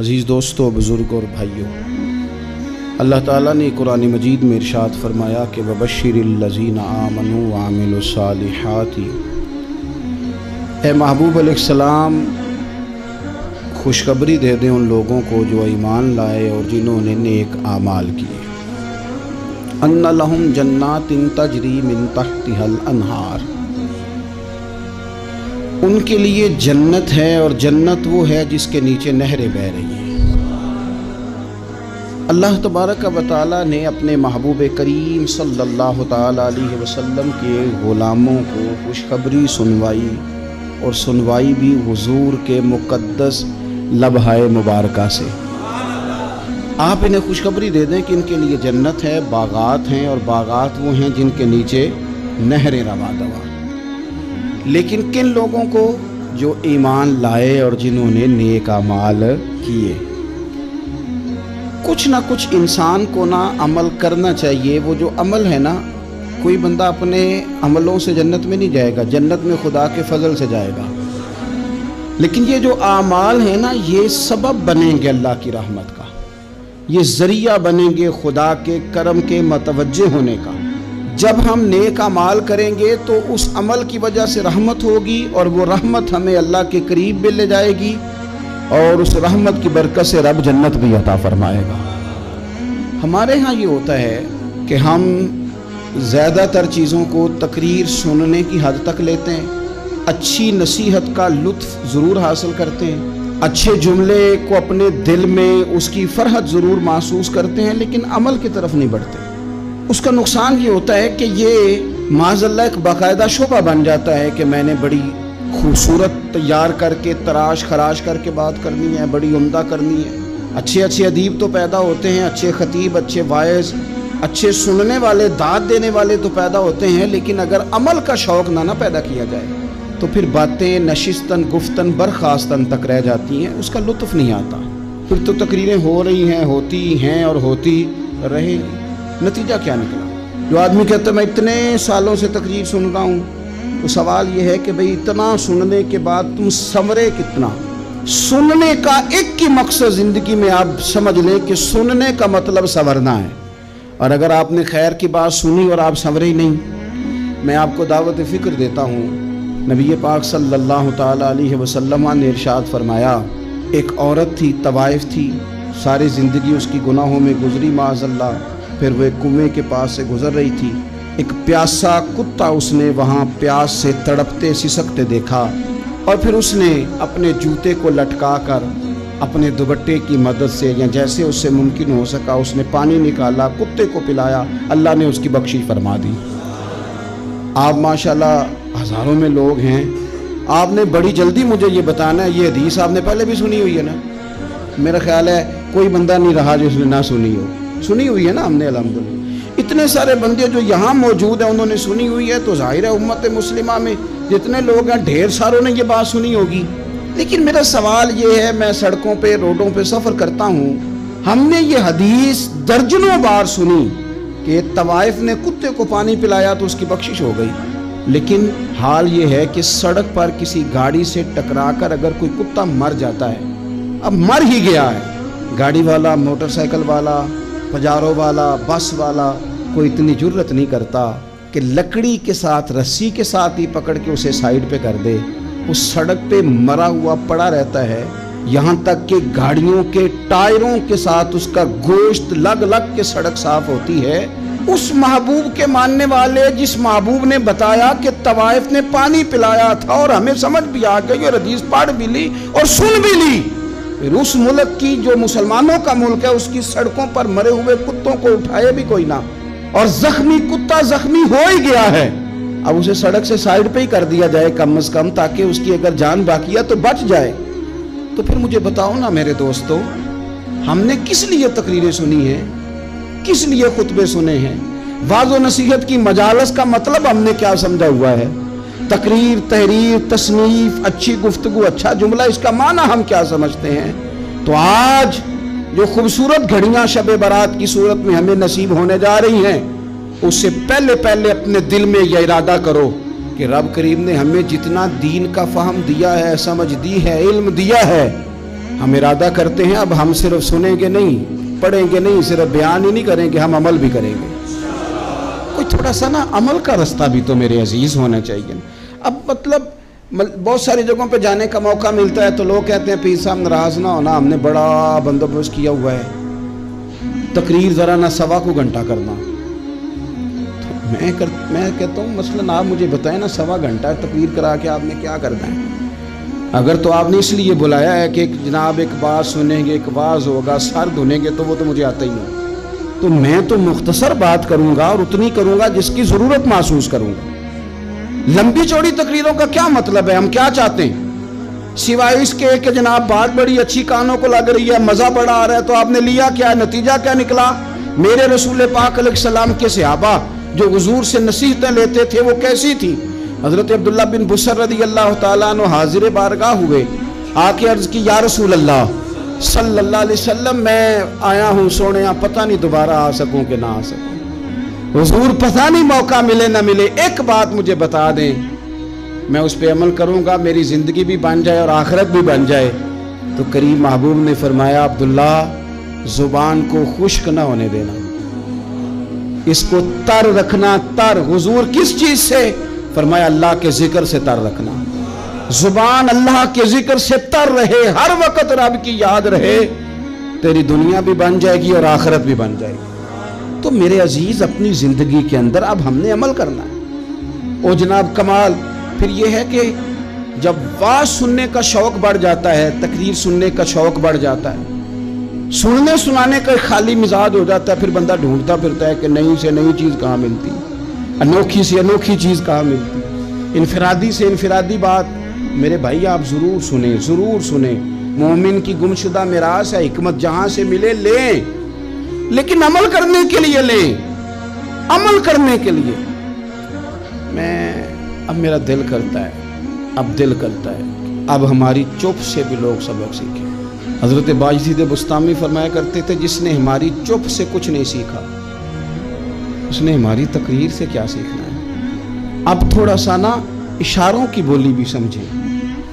عزیز دوستو، بزرگ اور بھائیوں، اللہ تعالیٰ نے قرآن مجید میں ارشاد فرمایا کہ وَبَشِّرِ الَّذِينَ آمَنُوا وَعَمِلُوا الصَّالِحَاتِ، اے محبوب علیہ السلام خوشخبری دے دیں ان لوگوں کو جو ایمان لائے اور جنہوں نے نیک اعمال کیے، أَنَّ لَهُمْ جَنَّاتٍ تَجْرِي مِن تَحْتِهَا الْأَنْهَارُ، ان کے لیے جنت ہے، اور جنت وہ ہے جس کے نیچے نہریں بہہ رہی ہیں۔ اللہ تبارک و تعالیٰ نے اپنے محبوب کریم صلی اللہ تعالیٰ علیہ وسلم کے غلاموں کو خوشخبری سنوائی، اور سنوائی بھی حضور کے مقدس لبھائے مبارکہ سے۔ آپ انہیں خوشخبری دے دیں کہ ان کے لیے جنت ہے، باغات ہیں، اور باغات وہ ہیں جن کے نیچے نہریں رواں دواں۔ لیکن کن لوگوں کو؟ جو ایمان لائے اور جنہوں نے نیک اعمال کیے۔ کچھ نہ کچھ انسان کو نہ عمل کرنا چاہیے۔ وہ جو عمل ہے نا، کوئی بندہ اپنے عملوں سے جنت میں نہیں جائے گا، جنت میں خدا کے فضل سے جائے گا، لیکن یہ جو اعمال ہیں نا، یہ سبب بنیں گے اللہ کی رحمت کا، یہ ذریعہ بنیں گے خدا کے کرم کے متوجہ ہونے کا۔ جب ہم نیک اعمال کریں گے تو اس عمل کی وجہ سے رحمت ہوگی، اور وہ رحمت ہمیں اللہ کے قریب بھی لے جائے گی، اور اس رحمت کی برکت سے رب جنت بھی عطا فرمائے گا۔ ہمارے ہاں یہ ہوتا ہے کہ ہم زیادہ تر چیزوں کو تقریر سننے کی حد تک لیتے ہیں، اچھی نصیحت کا لطف ضرور حاصل کرتے ہیں، اچھے جملے کو اپنے دل میں اس کی فرحت ضرور محسوس کرتے ہیں، لیکن عمل کی طرف نہیں بڑھتے۔ اس کا نقصان یہ ہوتا ہے کہ یہ معاذ اللہ ایک باقاعدہ شعبہ بن جاتا ہے کہ میں نے بڑی خوبصورت تیار کر کے تراش خراش کر کے بات کرنی ہے، بڑی عمدہ کرنی ہے۔ اچھے اچھے ادیب تو پیدا ہوتے ہیں، اچھے خطیب، اچھے واعظ، اچھے سننے والے، داد دینے والے تو پیدا ہوتے ہیں، لیکن اگر عمل کا شوق نہ پیدا کیا جائے تو پھر باتیں نشستن گفتن برخاستن تک رہ جاتی ہیں، اس کا لطف نہیں آتا۔ پھر تو تقریریں ہو رہی ہیں، ہوتی ہیں اور ہوتی رہے گی، نتیجہ کیا نکلا؟ جو آدمی کہتا ہے میں اتنے سالوں سے تقریر سن رہا ہوں، تو سوال یہ ہے کہ بھئی اتنا سننے کے بعد تم سنورے کتنا؟ سننے کا ایک ہی مقصد زندگی میں آپ سمجھ لیں کہ سننے کا مطلب سنورنا ہے، اور اگر آپ نے خیر کی بات سنی اور آپ سنورے ہی نہیں، میں آپ کو دعوت فکر دیتا ہوں۔ نبی پاک صلی اللہ تعالیٰ علیہ وسلم نے ارشاد فرمایا، ایک عورت تھی، طوائف تھی، ساری زندگی اس کی گناہوں میں گزری معاذ اللہ، پھر وہ ایک کنویں کے پاس سے گزر رہی تھی، ایک پیاسا کتا اس نے وہاں پیاس سے تڑپتے سسکتے دیکھا، اور پھر اس نے اپنے جوتے کو لٹکا کر اپنے دوپٹے کی مدد سے یا جیسے اس سے ممکن ہو سکا اس نے پانی نکالا، کتے کو پلایا، اللہ نے اس کی بخشش فرما دی۔ آپ ماشاءاللہ ہزاروں میں لوگ ہیں، آپ نے بڑی جلدی مجھے یہ بتانا ہے، یہ حدیث آپ نے پہلے بھی سنی ہوئی ہے نا؟ میرا خیال ہے کوئی بندہ نہیں رہا جو اس نے نہ سنی ہو، سنی ہوئی ہے نا ہم نے الحمدللہ۔ اتنے سارے بندے جو یہاں موجود ہیں انہوں نے سنی ہوئی ہے، تو ظاہر ہے امت مسلمہ میں جتنے لوگ ہیں ڈھیر ساروں نے یہ بات سنی ہوگی۔ لیکن میرا سوال یہ ہے، میں سڑکوں پہ روڈوں پہ سفر کرتا ہوں، ہم نے یہ حدیث درجنوں بار سنی کہ طوائف نے کتے کو پانی پلایا تو اس کی بخشش ہو گئی، لیکن حال یہ ہے کہ سڑک پر کسی گاڑی سے ٹکرا کر اگر کوئی کتا مر جاتا ہے، اب مر ہی گیا ہے، گاڑی والا، موٹر سائیکل والا، پجارو والا، بس والا کوئی اتنی جرت نہیں کرتا کہ لکڑی کے ساتھ، رسی کے ساتھ ہی پکڑ کے اسے سائیڈ پہ کر دے۔ اس سڑک پہ مرا ہوا پڑا رہتا ہے، یہاں تک کہ گاڑیوں کے ٹائروں کے ساتھ اس کا گوشت لگ لگ کے سڑک صاف ہوتی ہے۔ اس محبوب کے ماننے والے، جس محبوب نے بتایا کہ طوائف نے پانی پلایا تھا، اور ہمیں سمجھ بھی آ گئی اور حدیث پڑھ بھی لی اور سن بھی لی، پھر اس ملک کی جو مسلمانوں کا ملک ہے اس کی سڑکوں پر مرے ہوئے کتوں کو اٹھائے بھی کوئی نہ، اور زخمی کتا زخمی ہو ہی گیا ہے، اب اسے سڑک سے سائیڈ پہ ہی کر دیا جائے کم از کم، تاکہ اس کی اگر جان باقی ہے تو بچ جائے۔ تو پھر مجھے بتاؤ نا میرے دوستو، ہم نے کس لیے تقریریں سنی ہیں، کس لیے خطبے سنے ہیں؟ واعظ و نصیحت کی مجالس کا مطلب ہم نے کیا سمجھا ہوا ہے؟ تقریر، تحریر، تصنیف، اچھی گفتگو، اچھا جملہ، اس کا معنی ہم کیا سمجھتے ہیں؟ تو آج جو خوبصورت گھڑیاں شب برات کی صورت میں ہمیں نصیب ہونے جا رہی ہیں، اس سے پہلے اپنے دل میں یہ ارادہ کرو کہ رب کریم نے ہمیں جتنا دین کا فہم دیا ہے، سمجھ دی ہے، علم دیا ہے، ہم ارادہ کرتے ہیں اب ہم صرف سنیں گے نہیں، پڑھیں گے نہیں، صرف بیان ہی نہیں کریں گے، ہم عمل بھی کریں گے۔ کوئی تھوڑا سا نا عمل کا رستہ بھی تو میرے عزیز ہونا چاہیے۔ اب مطلب بہت ساری جگہوں پہ جانے کا موقع ملتا ہے تو لوگ کہتے ہیں پیر صاحب ناراض نہ ہونا، ہم نے بڑا بندوبست کیا ہوا ہے، تقریر ذرا نہ 1.25 گھنٹہ کرنا۔ تو میں کہتا ہوں مثلاً آپ مجھے بتائیں نا 1.25 گھنٹہ تقریر کرا کے آپ نے کیا کرنا ہے؟ اگر تو آپ نے اس لیے بلایا ہے کہ جناب ایک بات سنیں گے، ایک واعظ ہوگا، سر دھنیں گے، تو وہ تو مجھے آتا ہی نہیں۔ تو میں تو مختصر بات کروں گا اور اتنی کروں گا جس کی ضرورت محسوس کروں گا۔ لمبی چوڑی تقریروں کا کیا مطلب ہے؟ ہم کیا چاہتے ہیں سوائے اس کے کہ جناب بات بڑی اچھی کانوں کو لگ رہی ہے، مزہ بڑا آ رہا ہے، تو آپ نے لیا کیا؟ نتیجہ کیا نکلا؟ میرے رسول پاک علیہ السلام کے صحابہ جو حضور سے نصیحتیں لیتے تھے وہ کیسی تھی؟ حضرت عبداللہ بن بسر رضی اللہ تعالیٰ عنہ حاضر بارگاہ ہوئے، آ کے عرض کی یا رسول اللہ صلی اللہ علیہ وسلم میں آیا ہوں سونے، پتہ نہیں دوبارہ آ سکوں کہ نہ آ سکوں، حضور پتہ نہیں موقع ملے نہ ملے، ایک بات مجھے بتا دیں، میں اس پہ عمل کروں گا، میری زندگی بھی بن جائے اور آخرت بھی بن جائے۔ تو کریم محبوب نے فرمایا عبداللہ زبان کو خشک نہ ہونے دینا، اس کو تر رکھنا۔ تر حضور کس چیز سے؟ فرمایا اللہ کے ذکر سے تر رکھنا، زبان اللہ کے ذکر سے تر رہے، ہر وقت رب کی یاد رہے، تیری دنیا بھی بن جائے گی اور آخرت بھی بن جائے گی۔ تو میرے عزیز اپنی زندگی کے اندر اب ہم نے عمل کرنا ہے۔ اور جناب کمال پھر یہ ہے کہ جب واعظ سننے کا شوق بڑھ جاتا ہے، تقریر سننے کا شوق بڑھ جاتا ہے، سننے سنانے کا خالی مزاج ہو جاتا ہے، پھر بندہ ڈھونڈتا پھرتا ہے کہ نئی سے نئی چیز کہاں ملتی، انوکھی سے انوکھی چیز کہاں ملتی، انفرادی سے انفرادی بات۔ میرے بھائی آپ ضرور سنیں، ضرور سنیں، مومن کی گمشدہ میراث ہے، حکمت جہاں سے ملے لیں، لیکن عمل کرنے کے لیے لیں، عمل کرنے کے لیے۔ اب میرا دل کرتا ہے اب ہماری چپ سے بھی لوگ سبق سیکھیں۔ حضرت باجید بستامی فرمایا کرتے تھے جس نے ہماری چپ سے کچھ نہیں سیکھا اس نے ہماری تقریر سے کیا سیکھنا ہے۔ اب تھوڑا سا نا اشاروں کی بولی بھی سمجھیں،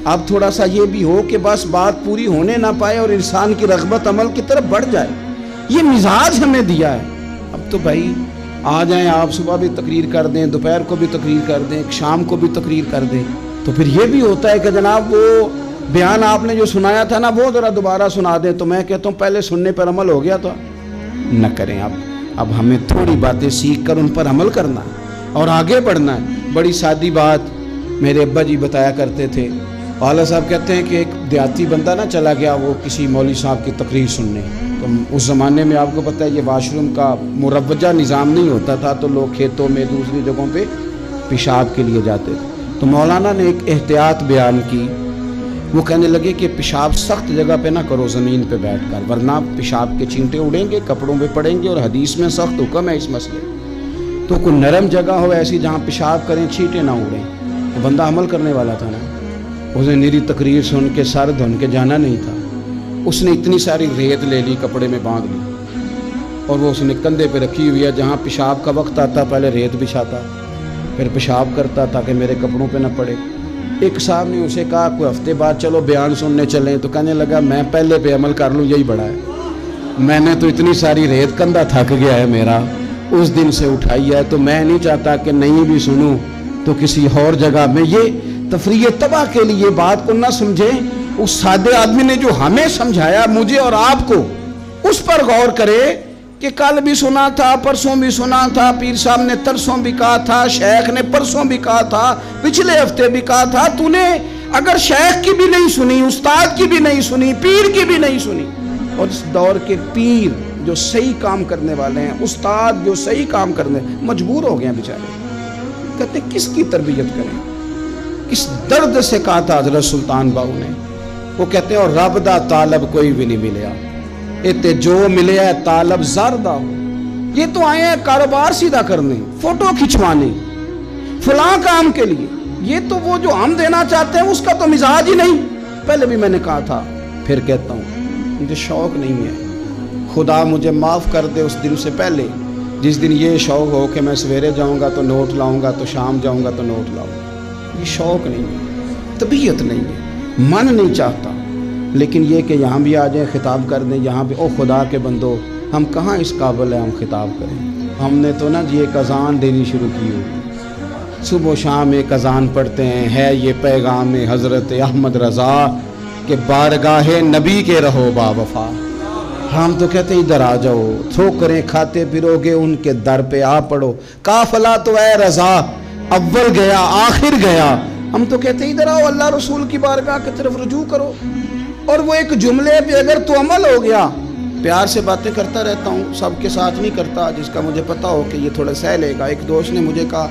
اب تھوڑا سا یہ بھی ہو کہ بس بات پوری ہونے نہ پائے اور انسان کی رغبت عمل کی طرف بڑھ جائے، یہ مزاج ہمیں دیا ہے۔ اب تو بھائی آ جائیں آپ، صبح بھی تقریر کر دیں، دوپہر کو بھی تقریر کر دیں، شام کو بھی تقریر کر دیں، تو پھر یہ بھی ہوتا ہے کہ جناب وہ بیان آپ نے جو سنایا تھا نا وہ ذرا دوبارہ سنا دیں۔ تو میں کہتا ہوں پہلے سننے پر عمل ہو گیا تو نہ کریں۔ اب ہمیں تھوڑی باتیں سیکھ کر ان پر عمل کرنا ہے اور آگے بڑھنا ہے۔ بڑی سادی بات میرے ابا جی بتایا کرتے تھے، والا صاحب کہتے ہیں کہ ایک دیہاتی بندہ نہ چلا گیا وہ کسی مولوی صاحب کی تقریر سننے، تو اس زمانے میں آپ کو پتہ ہے یہ واش روم کا مروجہ نظام نہیں ہوتا تھا، تو لوگ کھیتوں میں دوسری جگہوں پہ پیشاب کے لیے جاتے تھے۔ تو مولانا نے ایک احتیاط بیان کی، وہ کہنے لگے کہ پیشاب سخت جگہ پہ نہ کرو زمین پہ بیٹھ کر، ورنہ پیشاب کے چینٹے اڑیں گے، کپڑوں پہ پڑیں گے، اور حدیث میں سخت حکم ہے اس مسئلے۔ تو کوئی نرم جگہ ہو ایسی جہاں پیشاب کریں چھینٹے نہ اڑیں۔ تو بندہ عمل کرنے والا تھا نا، اسے نیری تقریر سن کے سر دھن کے جانا نہیں تھا، اس نے اتنی ساری ریت لے لی، کپڑے میں باندھ لی، اور وہ اس نے کندھے پہ رکھی ہوئی ہے، جہاں پیشاب کا وقت آتا پہلے ریت بچھاتا، پھر پیشاب کرتا تاکہ میرے کپڑوں پہ نہ پڑے۔ ایک صاحب نے اسے کہا کوئی ہفتے بعد چلو بیان سننے چلیں، تو کہنے لگا میں پہلے پہ عمل کر لوں یہی بڑا ہے، میں نے تو اتنی ساری ریت کندھا تھک گیا ہے میرا، اس دن سے اٹھائی ہے، تو میں نہیں چاہتا کہ نہیں بھی سنوں تو کسی اور جگہ میں۔ یہ تفریح تباہ کے لیے بات کو نہ سمجھیں، اس سادے آدمی نے جو ہمیں سمجھایا مجھے اور آپ کو، اس پر غور کرے کہ کل بھی سنا تھا، پرسوں بھی سنا تھا، پیر صاحب نے ترسوں بھی کہا تھا، شیخ نے پرسوں بھی کہا تھا، پچھلے ہفتے بھی کہا تھا۔ تو نے اگر شیخ کی بھی نہیں سنی، استاد کی بھی نہیں سنی، پیر کی بھی نہیں سنی، اور اس دور کے پیر جو صحیح کام کرنے والے ہیں، استاد جو صحیح کام کرنے، مجبور ہو گئے ہیں بیچارے، کہتے کس کی تربیت کریں، کس درد سے کہا تھا حضرت سلطان باؤ نے، وہ کہتے ہیں اور رب دا طالب کوئی بھی نہیں ملیا، اتے جو ملے ہے طالب زردہ ہو۔ یہ تو آئے ہیں کاروبار سیدھا کرنے، فوٹو کھچوانے، فلاں کام کے لیے، یہ تو وہ جو ہم دینا چاہتے ہیں اس کا تو مزاج ہی نہیں۔ پہلے بھی میں نے کہا تھا، پھر کہتا ہوں مجھے شوق نہیں ہے، خدا مجھے معاف کر دے اس دن سے پہلے جس دن یہ شوق ہو کہ میں سویرے جاؤں گا تو نوٹ لاؤں گا، تو شام جاؤں گا تو نوٹ لاؤں گا۔ یہ شوق نہیں ہے، طبیعت نہیں ہے، من نہیں چاہتا۔ لیکن یہ کہ یہاں بھی آ جائیں خطاب کر دیں یہاں پہ، او خدا کے بندو ہم کہاں اس قابل ہیں ہم خطاب کریں؟ ہم نے تو نا جی ایک اذان دینی شروع کی ہوئی، صبح و شام ایک اذان پڑھتے ہیں، ہے یہ پیغام حضرت احمد رضا کہ بارگاہ نبی کے رہو با وفا۔ ہم تو کہتے ہیں ادھر آ جاؤ، ٹھوکریں کھاتے پھرو گے ان کے در پہ آ پڑو، قافلہ تو اے رضا اول گیا آخر گیا۔ ہم تو کہتے ہیں ادھر آؤ، اللہ رسول کی بارگاہ کی طرف رجوع کرو۔ اور وہ ایک جملے پہ اگر تو عمل ہو گیا، پیار سے باتیں کرتا رہتا ہوں، سب کے ساتھ نہیں کرتا، جس کا مجھے پتا ہو کہ یہ تھوڑا سہ لے گا۔ ایک دوست نے مجھے کہا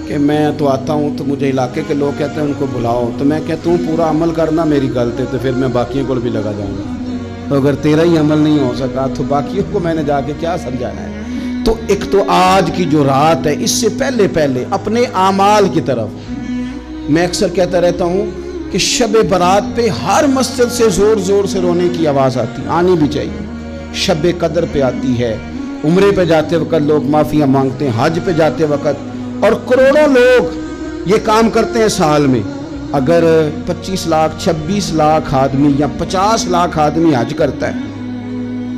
کہ میں تو آتا ہوں تو مجھے علاقے کے لوگ کہتے ہیں ان کو بلاؤ، تو میں کہتا ہوں پورا عمل کرنا میری غلط ہے، تو پھر میں باقیوں کو بھی لگا جاؤں گا۔ تو اگر تیرا ہی عمل نہیں ہو سکا تو باقیوں کو میں نے جا کے کیا سمجھانا ہے؟ تو ایک تو آج کی جو رات ہے، اس سے پہلے اپنے اعمال کی طرف میں اکثر کہتا رہتا ہوں کہ شب برات پہ ہر مسجد سے زور زور سے رونے کی آواز آنی بھی چاہیے۔ شب قدر پہ آتی ہے، عمرے پہ جاتے وقت لوگ معافیاں مانگتے ہیں، حج پہ جاتے وقت، اور کروڑوں لوگ یہ کام کرتے ہیں سال میں۔ اگر 25 لاکھ 26 لاکھ آدمی یا 50 لاکھ آدمی حج کرتا ہے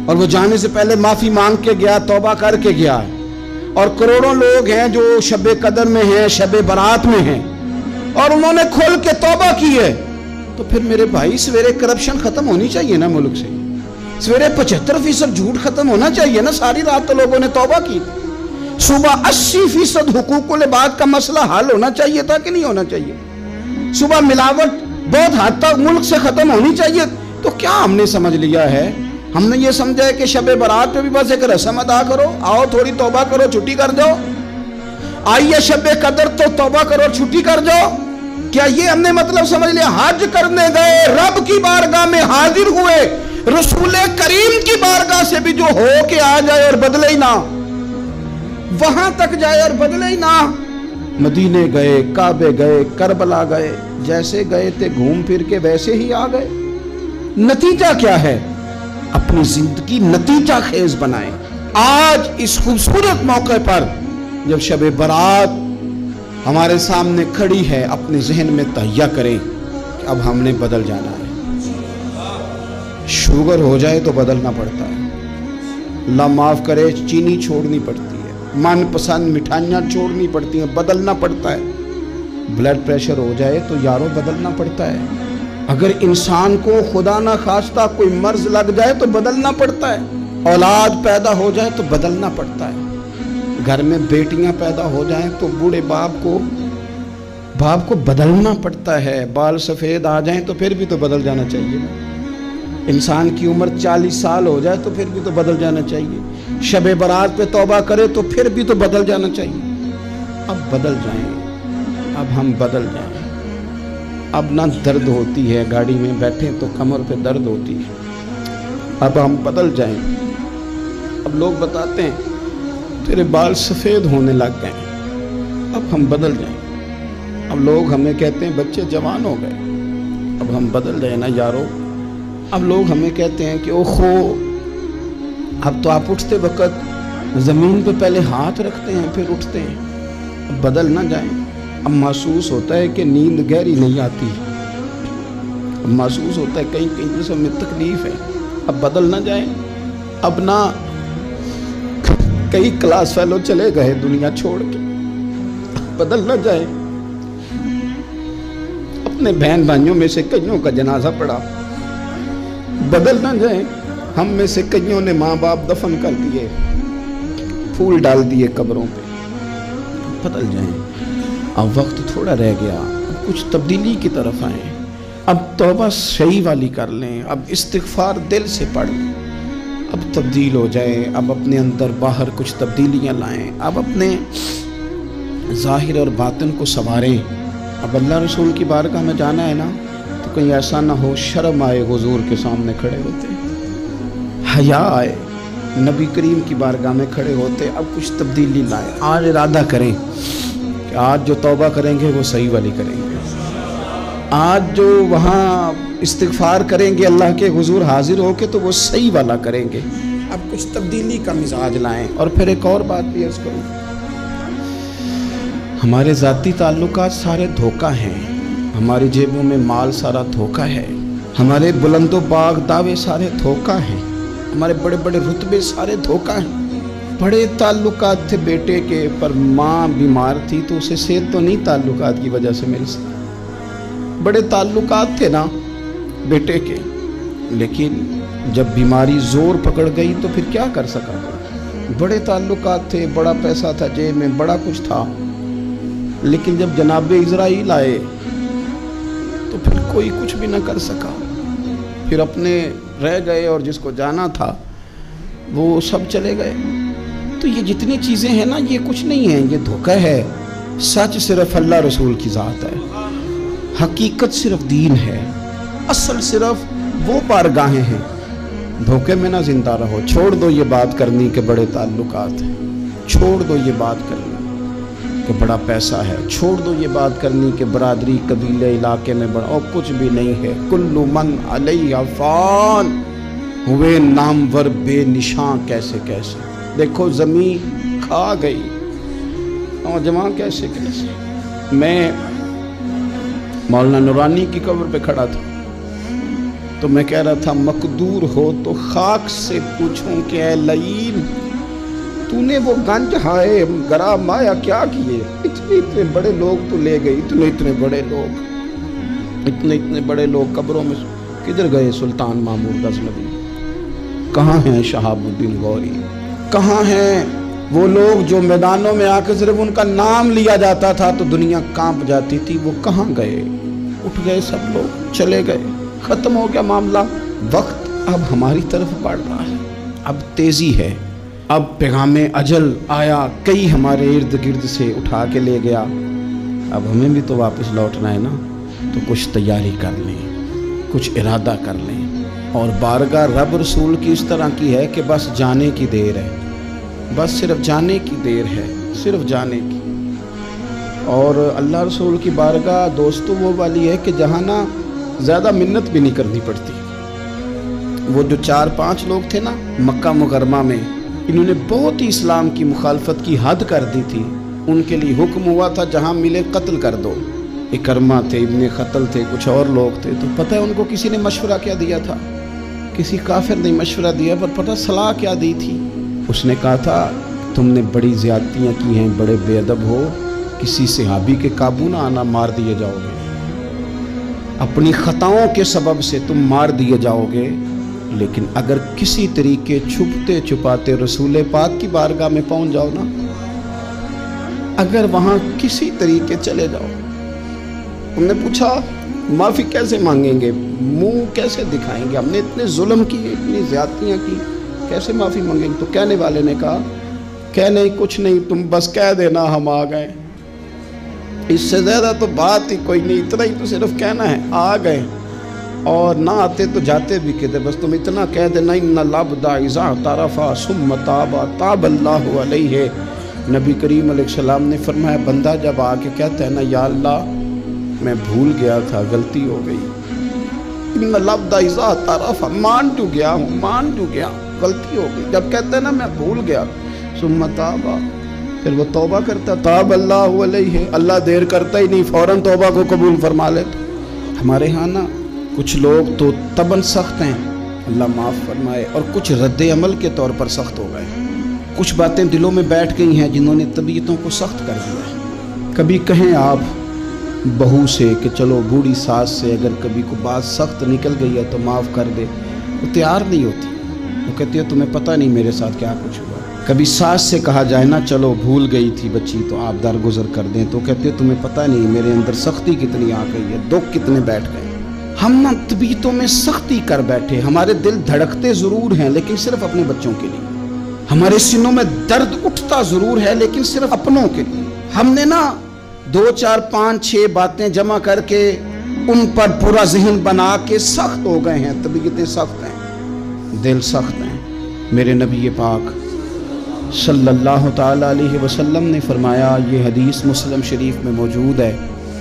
اور وہ جانے سے پہلے معافی مانگ کے گیا، توبہ کر کے گیا ہے، اور کروڑوں لوگ ہیں جو شب قدر میں ہیں، شب برات میں ہیں، اور انہوں نے کھل کے توبہ کی ہے، تو پھر میرے بھائی سویرے کرپشن ختم ہونی چاہیے نا ملک سے، سویرے 75% جھوٹ ختم ہونا چاہیے نا۔ ساری رات تو لوگوں نے توبہ کی، صبح 80% حقوق العباد کا مسئلہ حل ہونا چاہیے تھا کہ نہیں ہونا چاہیے؟ صبح ملاوٹ بہت حد تک ملک سے ختم ہونی چاہیے۔ تو کیا ہم نے سمجھ لیا ہے؟ ہم نے یہ سمجھا ہے کہ شب برات پہ بھی بس ایک رسم ادا کرو، آؤ تھوڑی توبہ کرو چھٹی کر جاؤ، آئیے شب قدر تو توبہ کرو چھٹی کر جاؤ۔ کیا یہ ہم نے مطلب سمجھ لیا؟ حج کرنے گئے، رب کی بارگاہ میں حاضر ہوئے، رسول کریم کی بارگاہ سے بھی جو ہو کے آ جائے اور بدلے ہی نہ، وہاں تک جائے اور بدلے ہی نہ۔ مدینے گئے، کعبے گئے، کربلا گئے، جیسے گئے تھے گھوم پھر کے ویسے ہی آ گئے۔ نتیجہ کیا ہے؟ اپنی زندگی نتیجہ خیز بنائیں۔ آج اس خوبصورت موقع پر جب شب برات ہمارے سامنے کھڑی ہے، اپنے ذہن میں تہیہ کریں کہ اب ہم نے بدل جانا ہے۔ شوگر ہو جائے تو بدلنا پڑتا ہے، اللہ معاف کرے چینی چھوڑنی پڑتی ہے، من پسند مٹھائیاں چھوڑنی پڑتی ہیں، بدلنا پڑتا ہے۔ بلڈ پریشر ہو جائے تو یارو بدلنا پڑتا ہے۔ اگر انسان کو خدا نہ خواستہ کوئی مرض لگ جائے تو بدلنا پڑتا ہے۔ اولاد پیدا ہو جائے تو بدلنا پڑتا ہے۔ گھر میں بیٹیاں پیدا ہو جائیں تو بوڑھے باپ کو بدلنا پڑتا ہے۔ بال سفید آ جائیں تو پھر بھی تو بدل جانا چاہیے۔ انسان کی عمر 40 سال ہو جائے تو پھر بھی تو بدل جانا چاہیے۔ شب برات پہ توبہ کرے تو پھر بھی تو بدل جانا چاہیے۔ اب بدل جائیں، اب ہم بدل جائیں۔ اب نہ درد ہوتی ہے، گاڑی میں بیٹھیں تو کمر پہ درد ہوتی ہے، اب ہم بدل جائیں۔ اب لوگ بتاتے ہیں تیرے بال سفید ہونے لگ گئے، اب ہم بدل جائیں۔ اب لوگ ہمیں کہتے ہیں بچے جوان ہو گئے، اب ہم بدل جائیں نا یارو۔ اب لوگ ہمیں کہتے ہیں کہ اوہو اب تو آپ اٹھتے وقت زمین پہ پہلے ہاتھ رکھتے ہیں پھر اٹھتے ہیں، اب بدل نہ جائیں۔ اب محسوس ہوتا ہے کہ نیند گہری نہیں آتی، اب محسوس ہوتا ہے کہیں کہیں جسم میں تکلیف ہے، اب بدل نہ جائیں۔ اب نہ کئی کلاس فیلو چلے گئے دنیا چھوڑ کے، بدل نہ جائیں۔ اپنے بہن بھائیوں میں سے کئیوں کا جنازہ پڑا، بدل نہ جائیں۔ ہم میں سے کئیوں نے ماں باپ دفن کر دیے، پھول ڈال دیے قبروں پہ، بدل جائیں۔ اب وقت تھوڑا رہ گیا، اب کچھ تبدیلی کی طرف آئیں، اب توبہ صحیح والی کر لیں، اب استغفار دل سے پڑھ لیں، اب تبدیل ہو جائیں، اب اپنے اندر باہر کچھ تبدیلیاں لائیں، اب اپنے ظاہر اور باطن کو سنواریں۔ اب اللہ رسول کی بارگاہ میں جانا ہے نا تو کہیں ایسا نہ ہو شرم آئے حضور کے سامنے کھڑے ہوتے، حیا آئے نبی کریم کی بارگاہ میں کھڑے ہوتے۔ اب کچھ تبدیلی لائیں، آج ارادہ کریں کہ آج جو توبہ کریں گے وہ صحیح والی کریں گے، آج جو وہاں استغفار کریں گے اللہ کے حضور حاضر ہو کے تو وہ صحیح والا کریں گے۔ اب کچھ تبدیلی کا مزاج لائیں۔ اور پھر ایک اور بات بھی عرض کروں، ہمارے ذاتی تعلقات سارے دھوکہ ہیں، ہماری جیبوں میں مال سارا دھوکہ ہے، ہمارے بلند و باغ دعوے سارے دھوکہ ہیں، ہمارے بڑے بڑے رتبے سارے دھوکہ ہیں۔ بڑے تعلقات تھے بیٹے کے، پر ماں بیمار تھی تو اسے صحت تو نہیں تعلقات کی وجہ سے مل سکی۔ بڑے تعلقات تھے نا بیٹے کے، لیکن جب بیماری زور پکڑ گئی تو پھر کیا کر سکا۔ بڑے تعلقات تھے، بڑا پیسہ تھا جیب میں، بڑا کچھ تھا، لیکن جب جناب اسرائیل آئے تو پھر کوئی کچھ بھی نہ کر سکا، پھر اپنے رہ گئے، اور جس کو جانا تھا وہ سب چلے گئے۔ تو یہ جتنی چیزیں ہیں نا، یہ کچھ نہیں ہیں، یہ دھوکہ ہے۔ سچ صرف اللہ رسول کی ذات ہے، حقیقت صرف دین ہے، اصل صرف وہ بارگاہیں ہیں۔ دھوکے میں نہ زندہ رہو، چھوڑ دو یہ بات کرنی کہ بڑے تعلقات ہیں، چھوڑ دو یہ بات کرنی کہ بڑا پیسہ ہے، چھوڑ دو یہ بات کرنی کہ برادری قبیلے علاقے میں بڑا، اور کچھ بھی نہیں ہے۔ کل من علیہ فان، ہوئے نامور بے نشاں کیسے کیسے۔ دیکھو زمین کھا گئی، نوجوان کیسے کیسے۔ میں مولانا نورانی کی قبر پہ کھڑا تھا تو میں کہہ رہا تھا مقدور ہو تو خاک سے پوچھوں کہ اے لعین، تو نے وہ گنج ہائے گرا مایا کیا کیے؟ اتنے بڑے لوگ تو لے گئی، اتنے بڑے لوگ، اتنے بڑے لوگ قبروں میں کدھر گئے؟ سلطان مامور غزنوی کہاں ہیں؟ شہاب الدین غوری کہاں ہیں؟ وہ لوگ جو میدانوں میں آ کے صرف ان کا نام لیا جاتا تھا تو دنیا کانپ جاتی تھی، وہ کہاں گئے؟ اٹھ گئے سب لوگ، چلے گئے، ختم ہو گیا معاملہ۔ وقت اب ہماری طرف بڑھ رہا ہے، اب تیزی ہے، اب پیغام اجل آیا، کئی ہمارے ارد گرد سے اٹھا کے لے گیا، اب ہمیں بھی تو واپس لوٹنا ہے نا، تو کچھ تیاری کر لیں، کچھ ارادہ کر لیں۔ اور بارگاہ رب رسول کی اس طرح کی ہے کہ بس جانے کی دیر ہے، بس صرف جانے کی دیر ہے، صرف جانے کی۔ اور اللہ رسول کی بارگاہ دوستو وہ والی ہے کہ جہاں نا زیادہ منت بھی نہیں کرنی پڑتی۔ وہ جو 4-5 لوگ تھے نا مکہ مکرمہ میں، انہوں نے بہت ہی اسلام کی مخالفت کی حد کر دی تھی، ان کے لیے حکم ہوا تھا جہاں ملے قتل کر دو۔ اکرمہ تھے، ابن خطل تھے، کچھ اور لوگ تھے، تو پتہ ہے ان کو کسی نے مشورہ کیا دیا تھا؟ کسی کافر نے مشورہ دیا، پر پتہ صلاح کیا دی تھی؟ اس نے کہا تھا تم نے بڑی زیادتیاں کی ہیں، بڑے بے ادب ہو، کسی صحابی کے قابو نہ آنا، مار دیے جاؤ گے، اپنی خطاؤں کے سبب سے تم مار دیے جاؤ گے، لیکن اگر کسی طریقے چھپتے چھپاتے رسول پاک کی بارگاہ میں پہنچ جاؤ نا، اگر وہاں کسی طریقے چلے جاؤ۔ ہم نے پوچھا معافی کیسے مانگیں گے، منہ کیسے دکھائیں گے، ہم نے اتنے ظلم کیے، اتنی زیادتیاں کی، کیسے معافی مانگیں گے؟ تو کہنے والے نے کہا کہ نہیں کچھ نہیں، تم بس کہہ دینا ہم آ گئے، اس سے زیادہ تو بات ہی کوئی نہیں، اتنا ہی تو صرف کہنا ہے آ گئے، اور نہ آتے تو جاتے بھی کہتے، بس تم اتنا کہہ دینا ان العبد اذا اعترف ثم تاب تاب اللہ علیہ۔ نبی کریم علیہ السلام نے فرمایا بندہ جب آ کے کہتا ہے نا یا اللہ میں بھول گیا تھا، غلطی ہو گئی، ان العبد اذا اعترف، مان جو گیا ہوں، مان جو گیا، غلطی ہو گئی، جب کہتا ہے نا میں بھول گیا، ثم تاب، پھر وہ توبہ کرتا، تاب اللہ علیہ، اللہ دیر کرتا ہی نہیں، فوراً توبہ کو قبول فرما لیتا۔ ہمارے ہاں نا کچھ لوگ تو طبعاً سخت ہیں، اللہ معاف فرمائے، اور کچھ رد عمل کے طور پر سخت ہو گئے، کچھ باتیں دلوں میں بیٹھ گئی ہیں جنہوں نے طبیعتوں کو سخت کر دیا ہے۔ کبھی کہیں آپ بہو سے کہ چلو بوڑھی ساس سے اگر کبھی کوئی بات سخت نکل گئی ہے تو معاف کر دے، وہ تیار نہیں ہوتی، وہ کہتی ہے تمہیں پتہ نہیں میرے ساتھ کیا کچھ ہوا۔ کبھی ساس سے کہا جائے نا چلو بھول گئی تھی بچی تو آپ درگزر کر دیں، تو کہتے ہیں تمہیں پتہ نہیں میرے اندر سختی کتنی آ گئی ہے، دکھ کتنے بیٹھ گئے۔ ہم نا طبیعتوں میں سختی کر بیٹھے، ہمارے دل دھڑکتے ضرور ہیں لیکن صرف اپنے بچوں کے لیے، ہمارے سینوں میں درد اٹھتا ضرور ہے لیکن صرف اپنوں کے لیے۔ ہم نے نا 2 4 5 6 باتیں جمع کر کے ان پر پورا ذہن بنا کے سخت ہو گئے ہیں، طبیعتیں سخت ہیں، دل سخت ہیں۔ میرے نبی پاک صلی اللہ تعالی علیہ وسلم نے فرمایا، یہ حدیث مسلم شریف میں موجود ہے،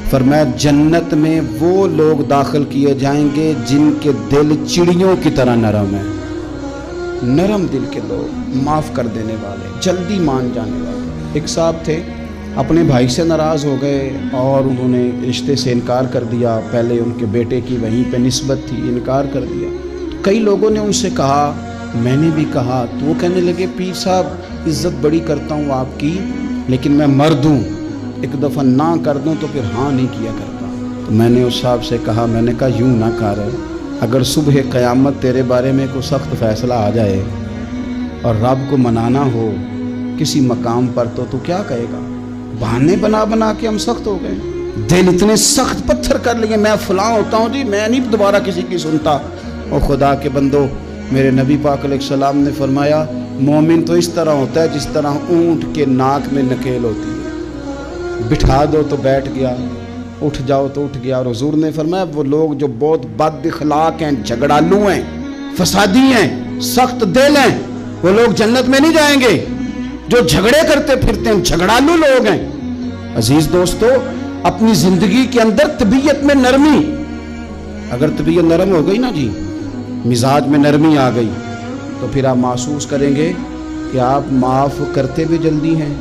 فرمایا جنت میں وہ لوگ داخل کیے جائیں گے جن کے دل چڑیوں کی طرح نرم ہیں، نرم دل کے لوگ، معاف کر دینے والے، جلدی مان جانے والے۔ ایک صاحب تھے اپنے بھائی سے ناراض ہو گئے اور انہوں نے رشتے سے انکار کر دیا. پہلے ان کے بیٹے کی وہیں پہ نسبت تھی, انکار کر دیا. کئی لوگوں نے ان سے کہا, میں نے بھی کہا, تو وہ کہنے لگے پیر صاحب عزت بڑی کرتا ہوں آپ کی, لیکن میں مرد ہوں, ایک دفعہ نہ کر دوں تو پھر ہاں نہیں کیا کرتا. تو میں نے اس صاحب سے کہا, میں نے کہا یوں نہ کر, اگر صبح قیامت تیرے بارے میں کوئی سخت فیصلہ آ جائے اور رب کو منانا ہو کسی مقام پر تو کیا کہے گا؟ بہانے بنا بنا کے ہم سخت ہو گئے, دل اتنے سخت پتھر کر لیے, میں فلاں ہوتا ہوں جی, میں نہیں دوبارہ کسی کی سنتا. اور خدا کے بندو, میرے نبی پاک علیہ السلام نے فرمایا مومن تو اس طرح ہوتا ہے جس طرح اونٹ کے ناک میں نکیل ہوتی ہے, بٹھا دو تو بیٹھ گیا, اٹھ جاؤ تو اٹھ گیا. اور حضور نے فرمایا وہ لوگ جو بہت بد اخلاق ہیں, جھگڑالو ہیں, فسادی ہیں, سخت دل ہیں, وہ لوگ جنت میں نہیں جائیں گے. جو جھگڑے کرتے پھرتے ہیں جھگڑالو لوگ ہیں. عزیز دوستو, اپنی زندگی کے اندر طبیعت میں نرمی, اگر طبیعت نرم ہو گئی نا جی, مزاج میں نرمی آ گئی, تو پھر آپ محسوس کریں گے کہ آپ معاف کرتے بھی جلدی ہیں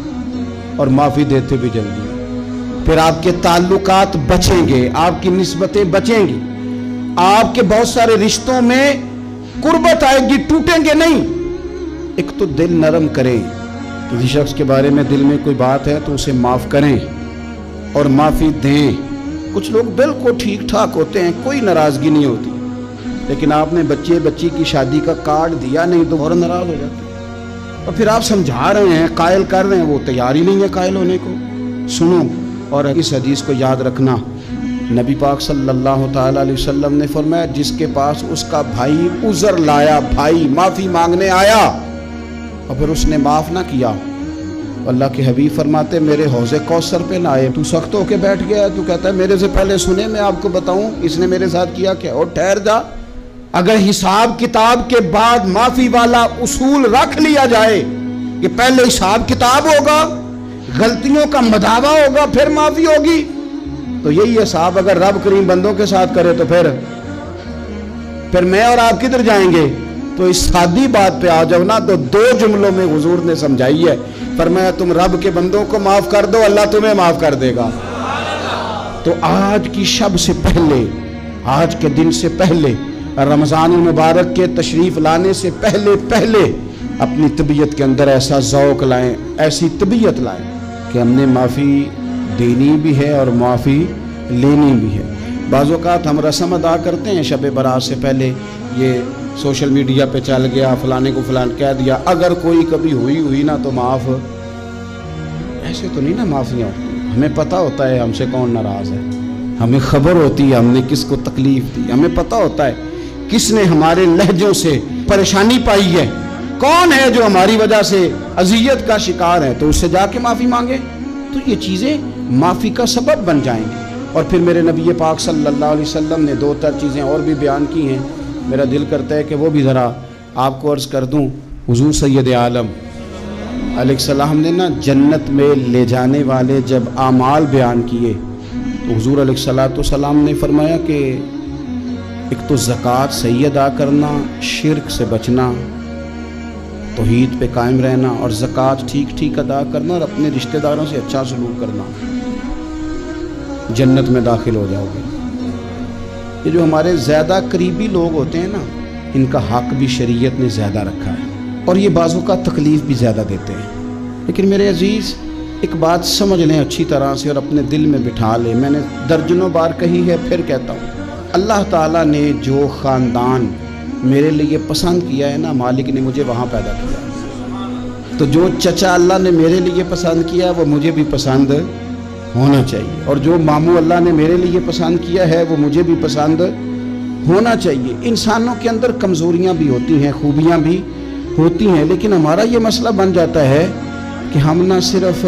اور معافی دیتے بھی جلدی ہیں. پھر آپ کے تعلقات بچیں گے, آپ کی نسبتیں بچیں گی, آپ کے بہت سارے رشتوں میں قربت آئے گی, ٹوٹیں گے نہیں. ایک تو دل نرم کریں, کسی شخص کے بارے میں دل میں کوئی بات ہے تو اسے معاف کریں اور معافی دیں. کچھ لوگ بالکل ٹھیک ٹھاک ہوتے ہیں, کوئی ناراضگی نہیں ہوتی, لیکن آپ نے بچی کی شادی کا کارڈ دیا نہیں تو فوراً ناراض ہو جاتے ہیں. اور پھر آپ سمجھا رہے ہیں, قائل کر رہے ہیں, وہ تیار ہی نہیں ہے قائل ہونے کو. سنو, اور اس حدیث کو یاد رکھنا, نبی پاک صلی اللہ تعالیٰ علیہ وسلم نے فرمایا جس کے پاس اس کا بھائی عذر لایا, بھائی معافی مانگنے آیا اور پھر اس نے معاف نہ کیا, اللہ کے حبیب فرماتے میرے حوض کوثر پہ نہ آئے. تو سخت ہو کے بیٹھ گیا, تو کہتا ہے میرے سے پہلے سنے, میں آپ کو بتاؤں اس نے میرے ساتھ کیا کیا. اور ٹھہر جا, اگر حساب کتاب کے بعد معافی والا اصول رکھ لیا جائے کہ پہلے حساب کتاب ہوگا, غلطیوں کا مداوع ہوگا, پھر معافی ہوگی, تو یہی حساب اگر رب کریم بندوں کے ساتھ کرے تو پھر میں اور آپ کدھر جائیں گے؟ تو اس سادی بات پہ آ جاؤ نا, تو 2 جملوں میں حضور نے سمجھائی ہے. فرمایا تم رب کے بندوں کو معاف کر دو, اللہ تمہیں معاف کر دے گا. تو آج کی شب سے پہلے, آج کے دن سے پہلے, رمضان المبارک کے تشریف لانے سے پہلے اپنی طبیعت کے اندر ایسا ذوق لائیں, ایسی طبیعت لائیں کہ ہم نے معافی دینی بھی ہے اور معافی لینی بھی ہے. بعض اوقات ہم رسم ادا کرتے ہیں شب برات سے پہلے, یہ سوشل میڈیا پہ چل گیا, فلانے کو فلان کہہ دیا, اگر کوئی کبھی ہوئی نا تو معاف. ایسے تو نہیں نا معافیاں ہوتی. ہمیں پتہ ہوتا ہے ہم سے کون ناراض ہے, ہمیں خبر ہوتی ہے ہم نے کس کو تکلیف دی, ہمیں پتہ ہوتا ہے کس نے ہمارے لہجوں سے پریشانی پائی ہے, کون ہے جو ہماری وجہ سے اذیت کا شکار ہے, تو اس سے جا کے معافی مانگے, تو یہ چیزیں معافی کا سبب بن جائیں گی. اور پھر میرے نبی پاک صلی اللہ علیہ وسلم نے 2-4 چیزیں اور بھی بیان کی ہیں, میرا دل کرتا ہے کہ وہ بھی ذرا آپ کو عرض کر دوں. حضور سید عالم علیہ السلام نے نا جنت میں لے جانے والے جب اعمال بیان کیے تو حضور علیہ السلام نے فرمایا کہ ایک تو زکوٰۃ صحیح ادا کرنا, شرک سے بچنا, توحید پہ قائم رہنا, اور زکوٰۃ ٹھیک ادا کرنا, اور اپنے رشتہ داروں سے اچھا سلوک کرنا, جنت میں داخل ہو جاؤ گے. یہ جو ہمارے زیادہ قریبی لوگ ہوتے ہیں نا, ان کا حق بھی شریعت نے زیادہ رکھا ہے, اور یہ بعضوں کا تکلیف بھی زیادہ دیتے ہیں. لیکن میرے عزیز ایک بات سمجھ لیں اچھی طرح سے اور اپنے دل میں بٹھا لیں, میں نے درجنوں بار کہی ہے, پھر کہتا ہوں, اللہ تعالیٰ نے جو خاندان میرے لیے پسند کیا ہے نا, مالک نے مجھے وہاں پیدا کیا, تو جو چچا اللہ نے میرے لیے پسند کیا وہ مجھے بھی پسند ہونا چاہیے, اور جو ماموں اللہ نے میرے لیے پسند کیا ہے وہ مجھے بھی پسند ہونا چاہیے. انسانوں کے اندر کمزوریاں بھی ہوتی ہیں, خوبیاں بھی ہوتی ہیں, لیکن ہمارا یہ مسئلہ بن جاتا ہے کہ ہم نہ صرف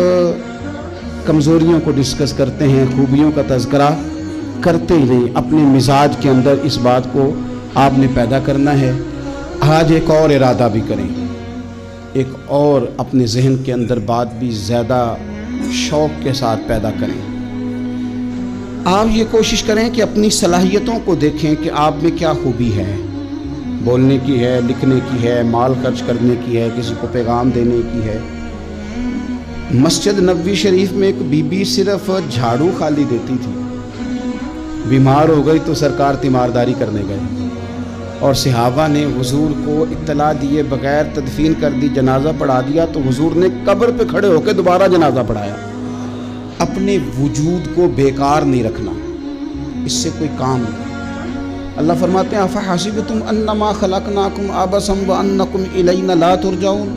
کمزوریوں کو ڈسکس کرتے ہیں, خوبیوں کا تذکرہ کرتے ہی نہیں. اپنے مزاج کے اندر اس بات کو آپ نے پیدا کرنا ہے. آج ایک اور ارادہ بھی کریں, ایک اور اپنے ذہن کے اندر بات بھی زیادہ شوق کے ساتھ پیدا کریں. آپ یہ کوشش کریں کہ اپنی صلاحیتوں کو دیکھیں کہ آپ میں کیا خوبی ہے, بولنے کی ہے, لکھنے کی ہے, مال خرچ کرنے کی ہے, کسی کو پیغام دینے کی ہے. مسجد نبوی شریف میں ایک بی بی صرف جھاڑو خالی دیتی تھی، بیمار ہو گئی تو سرکار تیمارداری کرنے گئے اور صحابہ نے حضور کو اطلاع دیے بغیر تدفین کر دی، جنازہ پڑھا دیا، تو حضور نے قبر پہ کھڑے ہو کے دوبارہ جنازہ پڑھایا۔ اپنے وجود کو بیکار نہیں رکھنا، اس سے کوئی کام نہیں۔ اللہ فرماتے ہیں افحسبتم انما خلقناکم عبثا وانکم الینا لا ترجعون،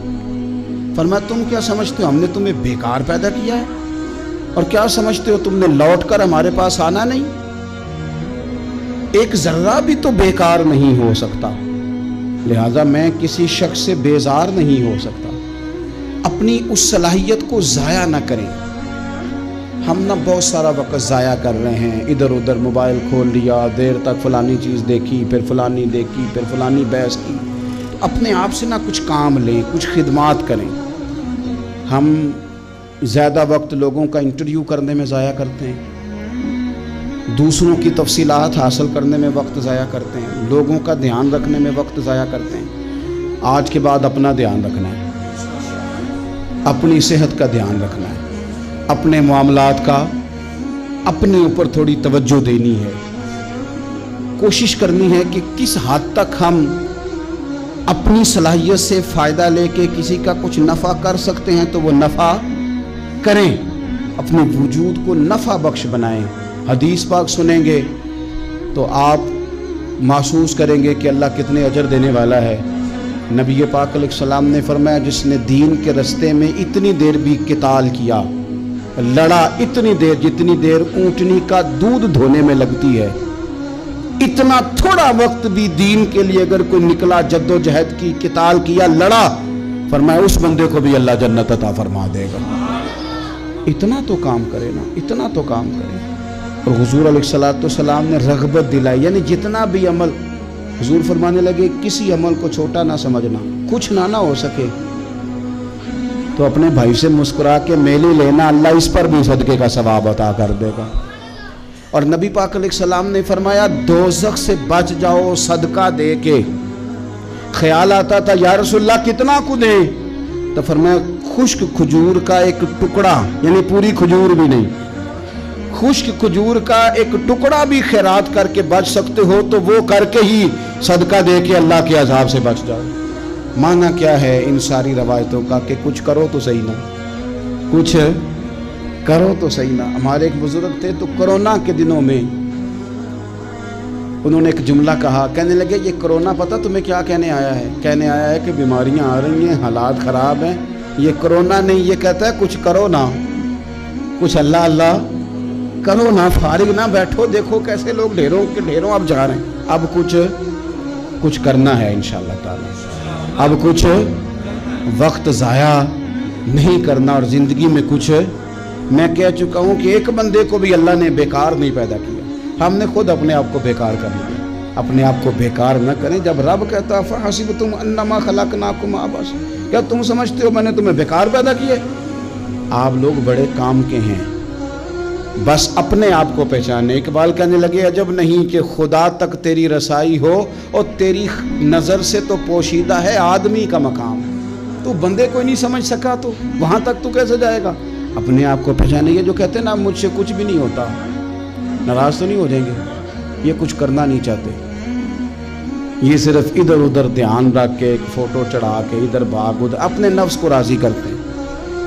فرمایا تم کیا سمجھتے ہو ہم نے تمہیں بیکار پیدا کیا ہے، اور کیا سمجھتے ہو تم نے لوٹ کر ہمارے پاس آنا نہیں؟ ایک ذرہ بھی تو بیکار نہیں ہو سکتا، لہذا میں کسی شخص سے بیزار نہیں ہو سکتا۔ اپنی اس صلاحیت کو ضائع نہ کریں۔ ہم نہ بہت سارا وقت ضائع کر رہے ہیں، ادھر ادھر موبائل کھول لیا، دیر تک فلانی چیز دیکھی، پھر فلانی دیکھی، پھر فلانی بحث کی۔ تو اپنے آپ سے نہ کچھ کام لیں، کچھ خدمات کریں۔ ہم زیادہ وقت لوگوں کا انٹرویو کرنے میں ضائع کرتے ہیں، دوسروں کی تفصیلات حاصل کرنے میں وقت ضائع کرتے ہیں، لوگوں کا دھیان رکھنے میں وقت ضائع کرتے ہیں۔ آج کے بعد اپنا دھیان رکھنا ہے، اپنی صحت کا دھیان رکھنا ہے، اپنے معاملات کا اپنے اوپر تھوڑی توجہ دینی ہے، کوشش کرنی ہے کہ کس حد تک ہم اپنی صلاحیت سے فائدہ لے کے کسی کا کچھ نفع کر سکتے ہیں تو وہ نفع کریں، اپنے وجود کو نفع بخش بنائیں۔ حدیث پاک سنیں گے تو آپ محسوس کریں گے کہ اللہ کتنے اجر دینے والا ہے۔ نبی پاک علیہ السلام نے فرمایا جس نے دین کے رستے میں اتنی دیر بھی قتال کیا، لڑا اتنی دیر جتنی دیر اونٹنی کا دودھ دھونے میں لگتی ہے، اتنا تھوڑا وقت بھی دین کے لیے اگر کوئی نکلا، جد و جہد کی، قتال کیا، لڑا، فرمایا اس بندے کو بھی اللہ جنت عطا فرما دے گا۔ اتنا تو کام کرے نا، اتنا تو کام کرے۔ اور حضور علیہ السلام نے رغبت دلائی، یعنی جتنا بھی عمل، حضور فرمانے لگے کسی عمل کو چھوٹا نہ سمجھنا، کچھ نہ ہو سکے تو اپنے بھائی سے مسکرا کے میلی لینا، اللہ اس پر بھی صدقے کا ثواب عطا کر دے گا۔ اور نبی پاک علیہ السلام نے فرمایا دوزخ سے بچ جاؤ صدقہ دے کے۔ خیال آتا تھا یا رسول اللہ کتنا کو دیں؟ تو فرمایا خشک کھجور کا ایک ٹکڑا، یعنی پوری کھجور بھی نہیں، خشک کھجور کا ایک ٹکڑا بھی خیرات کر کے بچ سکتے ہو تو وہ کر کے ہی صدقہ دے کے اللہ کے عذاب سے بچ جاؤ۔ معنی کیا ہے ان ساری روایتوں کا کہ کچھ کرو تو صحیح نہ، کچھ کرو تو صحیح نہ۔ ہمارے ایک بزرگ تھے تو کرونا کے دنوں میں انہوں نے ایک جملہ کہا، کہنے لگے یہ کرونا پتہ تمہیں کیا کہنے آیا ہے؟ کہنے آیا ہے کہ بیماریاں آ رہی ہیں، حالات خراب ہیں، یہ کرونا نہیں، یہ کہتا ہے کچھ کرو نا، کچھ اللہ اللہ کرو نا، فارغ نہ بیٹھو، دیکھو کیسے لوگ ڈھیروں کے ڈھیروں اب جا رہے ہیں، اب کچھ کرنا ہے انشاءاللہ تعالی، اب کچھ وقت ضائع نہیں کرنا، اور زندگی میں کچھ، میں کہہ چکا ہوں کہ ایک بندے کو بھی اللہ نے بیکار نہیں پیدا کیا، ہم نے خود اپنے آپ کو بیکار کر لیا۔ اپنے آپ کو بیکار نہ کریں۔ جب رب کہتا فحسبتم انما خلقناکم عبثا، کیا تم سمجھتے ہو میں نے تمہیں بیکار پیدا کیا؟ آپ لوگ بڑے کام کے ہیں، بس اپنے آپ کو پہچانے۔ اقبال کہنے لگے عجب نہیں کہ خدا تک تیری رسائی ہو، اور تیری نظر سے تو پوشیدہ ہے آدمی کا مقام، تو بندے کوئی نہیں سمجھ سکا تو وہاں تک تو کیسے جائے گا؟ اپنے آپ کو پہچانے۔ یہ جو کہتے ہیں نا مجھ سے کچھ بھی نہیں ہوتا، ناراض تو نہیں ہو جائیں گے؟ یہ کچھ کرنا نہیں چاہتے، یہ صرف ادھر ادھر دھیان رکھ کے ایک فوٹو چڑھا کے ادھر بھاگ ادھر اپنے نفس کو راضی کرتے ہیں۔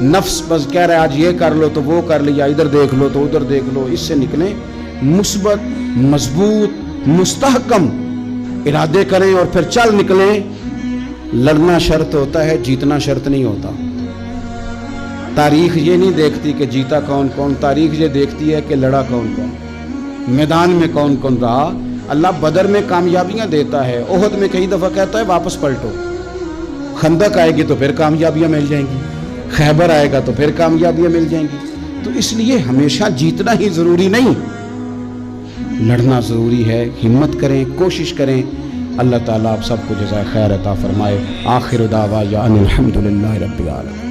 نفس بس کہہ رہا ہے آج یہ کر لو تو وہ کر لیا، ادھر دیکھ لو تو ادھر دیکھ لو۔ اس سے نکلیں، مثبت، مضبوط، مستحکم ارادے کریں اور پھر چل نکلیں۔ لڑنا شرط ہوتا ہے، جیتنا شرط نہیں ہوتا۔ تاریخ یہ نہیں دیکھتی کہ جیتا کون کون، تاریخ یہ دیکھتی ہے کہ لڑا کون کون، میدان میں کون کون رہا۔ اللہ بدر میں کامیابیاں دیتا ہے، احد میں کئی دفعہ کہتا ہے واپس پلٹو، خندق آئے گی تو پھر کامیابیاں مل جائیں گی، خیبر آئے گا تو پھر کامیابیاں مل جائیں گی۔ تو اس لیے ہمیشہ جیتنا ہی ضروری نہیں، لڑنا ضروری ہے۔ ہمت کریں، کوشش کریں۔ اللہ تعالیٰ آپ سب کو جزائے خیر عطا فرمائے۔ آخر دعوانا ان الحمدللہ رب العالمین۔